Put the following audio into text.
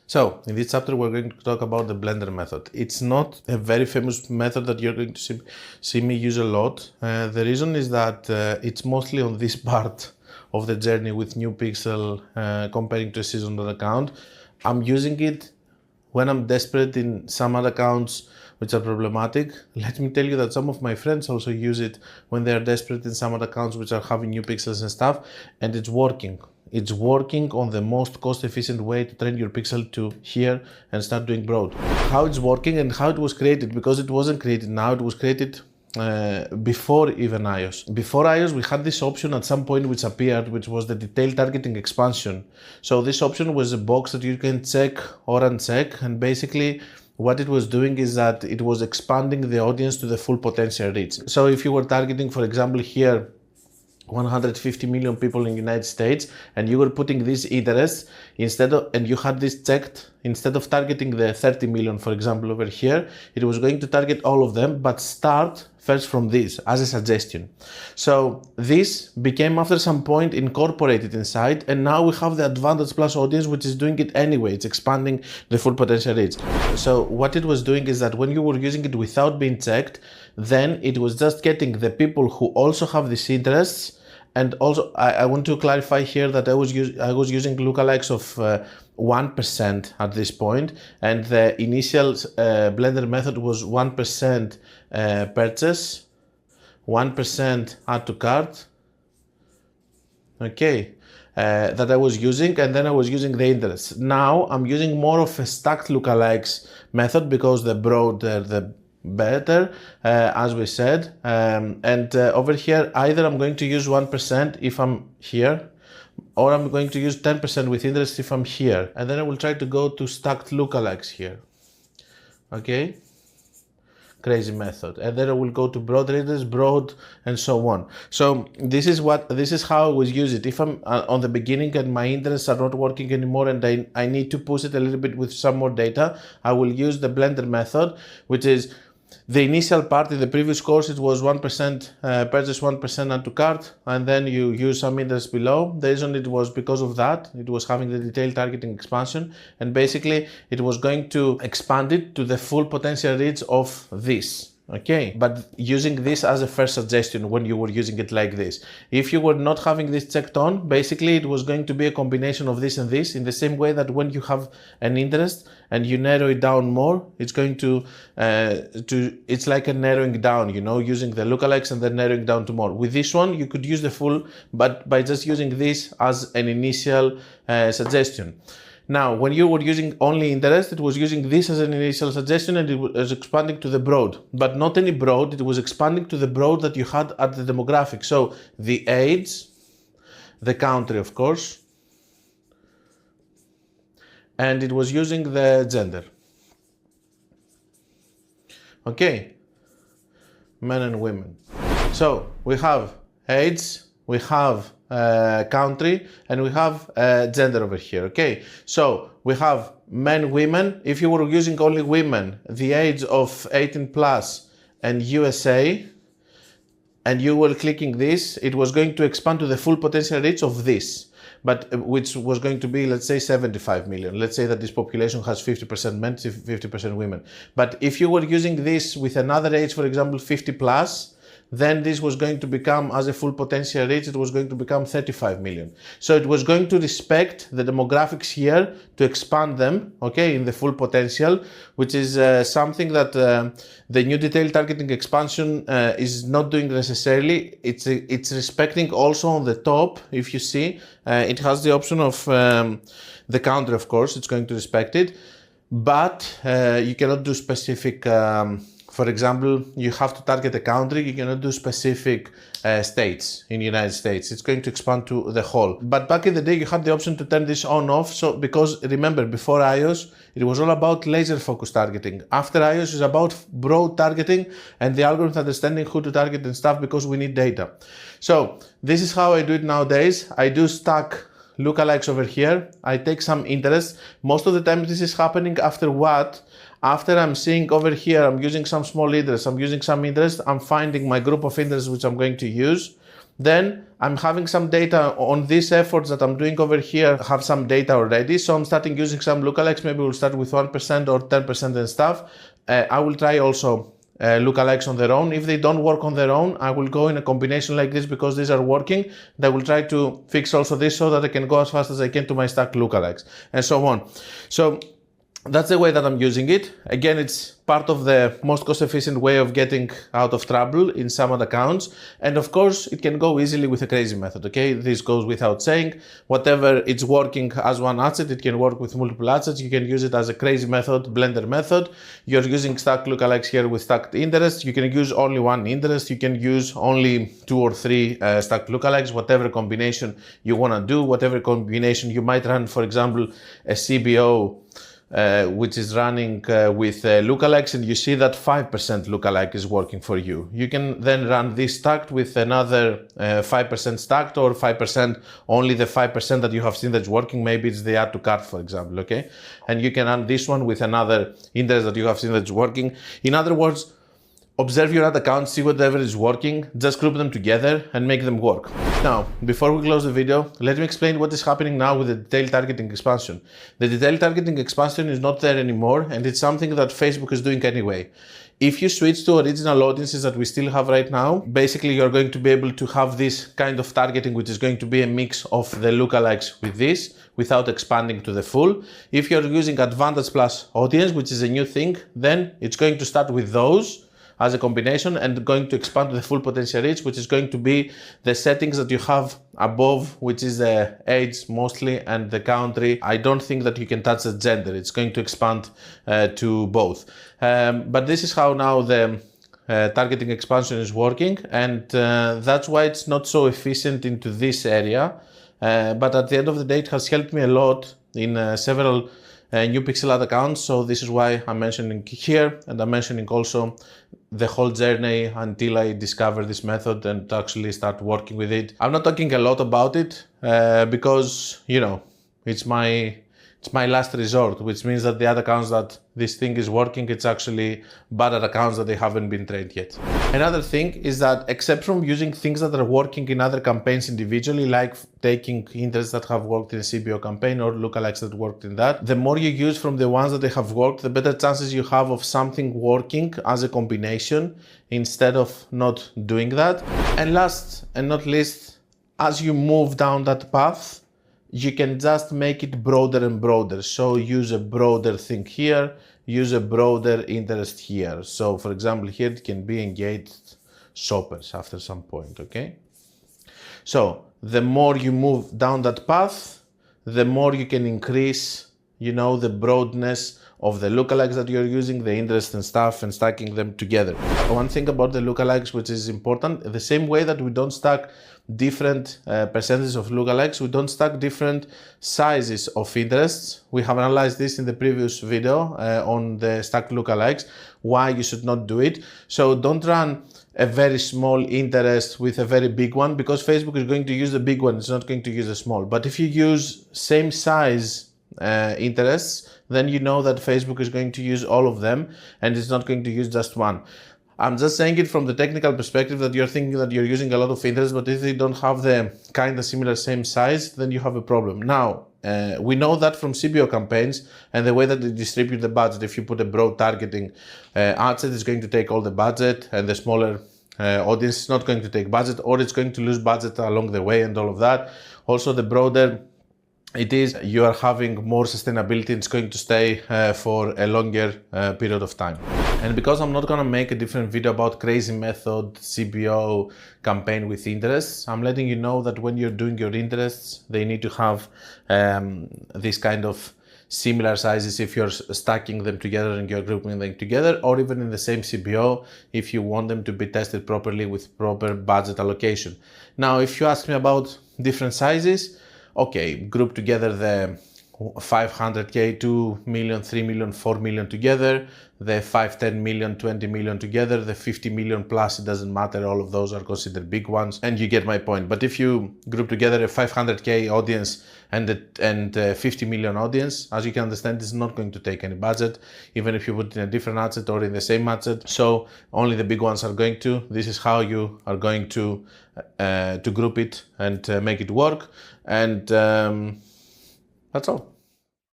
So, in this chapter, we're going to talk about the blender method. It's not a very famous method that you're going to see me use a lot. The reason is that it's mostly on this part of the journey with new pixel comparing to a seasonal account. I'm using it when I'm desperate in some other accounts which are problematic. Let me tell you that some of my friends also use it when they are desperate in some other accounts which are having new pixels and stuff, and it's working. It's working on the most cost-efficient way to train your pixel to here and start doing broad. How it's working and how it was created, because it wasn't created now, it was created before even iOS. Before iOS, we had this option at some point which appeared, which was the detail targeting expansion. So this option was a box that you can check or uncheck, and basically what it was doing is that it was expanding the audience to the full potential reach. So if you were targeting, for example, here 150 million people in the United States, and you were putting these interests and you had this checked, instead of targeting the 30 million, for example, over here, it was going to target all of them, but start first from this as a suggestion. So this became after some point incorporated inside, and now we have the Advantage Plus audience, which is doing it anyway. It's expanding the full potential reach. So what it was doing is that when you were using it without being checked, then it was just getting the people who also have these interests. And also, I want to clarify here that I was using lookalikes of 1% at this point, and the initial blender method was 1% purchase, 1% add to cart, okay, that I was using, and then I was using the interests. Now I'm using more of a stacked lookalikes method because the broader the better, as we said, and over here either I'm going to use 1% if I'm here, or I'm going to use 10% with interest if I'm here, and then I will try to go to stacked lookalikes here. Okay, crazy method, and then I will go to broad readers, broad, and so on. So this is how I was use it. If I'm on the beginning and my interests are not working anymore and I need to push it a little bit with some more data, I will use the blender method, which is the initial part. In the previous course, it was 1% purchase, 1% add to cart, and then you use some interest below. The reason it was because of that, it was having the detail targeting expansion, and basically it was going to expand it to the full potential reach of this. Okay, but using this as a first suggestion when you were using it like this. If you were not having this checked on, basically it was going to be a combination of this and this, in the same way that when you have an interest and you narrow it down more, it's going to it's like a narrowing down, you know, using the lookalikes and then narrowing down to more. With this one, you could use the full, but by just using this as an initial suggestion. Now, when you were using only interest, it was using this as an initial suggestion, and it was expanding to the broad, but not any broad, it was expanding to the broad that you had at the demographic. So the age, the country, of course, and it was using the gender. Okay, men and women. So we have age, we have country, and we have gender over here. Okay, so we have men, women. If you were using only women, the age of 18 plus and USA, and you were clicking this, it was going to expand to the full potential reach of this, but which was going to be, let's say, 75 million. Let's say that this population has 50% men, 50% women. But if you were using this with another age, for example, 50 plus, then this was going to become, as a full potential reach, it was going to become 35 million. So it was going to respect the demographics here to expand them, okay, in the full potential, which is something that the new detail targeting expansion is not doing necessarily. It's respecting also on the top, if you see, it has the option of the country, of course, it's going to respect it, but you cannot do specific for example, you have to target a country, you cannot do specific states in the United States. It's going to expand to the whole. But back in the day, you had the option to turn this on off. So, because remember, before iOS, it was all about laser focus targeting. After iOS, it's about broad targeting and the algorithm understanding who to target and stuff, because we need data. So this is how I do it nowadays. I do stack lookalikes over here. I take some interest. Most of the time, this is happening after what? After I'm seeing over here, I'm using some small interest, I'm using some interest, I'm finding my group of interests which I'm going to use. then I'm having some data on these efforts that I'm doing over here, have some data already. So I'm starting using some lookalikes. Maybe we'll start with 1% or 10% and stuff. I will try also lookalikes on their own. If they don't work on their own, I will go in a combination like this because these are working. And I will try to fix also this so that I can go as fast as I can to my stack lookalikes and so on. So that's the way that I'm using it. Again, it's part of the most cost-efficient way of getting out of trouble in some accounts. And of course, it can go easily with a crazy method, okay? This goes without saying. Whatever it's working as one asset, it can work with multiple assets. You can use it as a crazy method, blender method. You're using stack lookalikes here with stacked interest. You can use only one interest. You can use only 2 or 3 stacked lookalikes, whatever combination you want to do, whatever combination you might run, for example, a CBO which is running with lookalikes, and you see that 5% lookalike is working for you. You can then run this stacked with another 5% stacked, or 5%, only the 5% that you have seen that's working. Maybe it's the add to cart, for example, okay? And you can run this one with another interest that you have seen that's working. In other words, observe your ad accounts, see whatever is working, just group them together and make them work. Now, before we close the video, let me explain what is happening now with the detailed targeting expansion. The detailed targeting expansion is not there anymore, and it's something that Facebook is doing anyway. If you switch to original audiences that we still have right now, basically you're going to be able to have this kind of targeting, which is going to be a mix of the lookalikes with this, without expanding to the full. If you're using Advantage Plus Audience, which is a new thing, then it's going to start with those as a combination and going to expand to the full potential reach, which is going to be the settings that you have above, which is the age mostly and the country. I don't think that you can touch the gender. It's going to expand to both. But this is how now the targeting expansion is working, and that's why it's not so efficient into this area. But at the end of the day, it has helped me a lot in several new pixel ad accounts. So this is why I'm mentioning here, and I'm mentioning also the whole journey until I discover this method and actually start working with it. I'm not talking a lot about it because, you know, it's my last resort, which means that the other accounts that this thing is working, it's actually bad at accounts that they haven't been trained yet. Another thing is that, except from using things that are working in other campaigns individually, like taking interests that have worked in a CBO campaign or lookalikes that worked in that, the more you use from the ones that they have worked, the better chances you have of something working as a combination instead of not doing that. And last and not least, as you move down that path, you can just make it broader and broader. So use a broader thing here, use a broader interest here. So for example, here it can be engaged shoppers after some point, okay? So the more you move down that path, the more you can increase, you know, the broadness of the lookalikes that you're using, the interest and stuff, and stacking them together. One thing about the lookalikes which is important, the same way that we don't stack different percentages of lookalikes, we don't stack different sizes of interests. We have analyzed this in the previous video on the stacked lookalikes, why you should not do it. So don't run a very small interest with a very big one, because Facebook is going to use the big one, it's not going to use the small. But if you use same size interests, then you know that Facebook is going to use all of them and it's not going to use just one. I'm just saying it from the technical perspective that you're thinking that you're using a lot of interest, but if they don't have the kind of similar same size, then you have a problem. Now, we know that from CBO campaigns and the way that they distribute the budget. If you put a broad targeting ad set, it's going to take all the budget, and the smaller audience is not going to take budget, or it's going to lose budget along the way and all of that. Also, the broader it is, you are having more sustainability, it's going to stay for a longer period of time. And because I'm not gonna make a different video about crazy method, CBO campaign with interests, I'm letting you know that when you're doing your interests, they need to have this kind of similar sizes if you're stacking them together and you're grouping them together, or even in the same CBO if you want them to be tested properly with proper budget allocation. Now, if you ask me about different sizes, okay, group together the 500k, 2 million, 3 million, 4 million together, the 5, 10 million, 20 million together, the 50 million plus, it doesn't matter, all of those are considered big ones, and you get my point. But if you group together a 500k audience and a 50 million audience, as you can understand, it's not going to take any budget, even if you put it in a different budget or in the same budget. So only the big ones are going to. This is how you are going to group it and make it work. And that's all.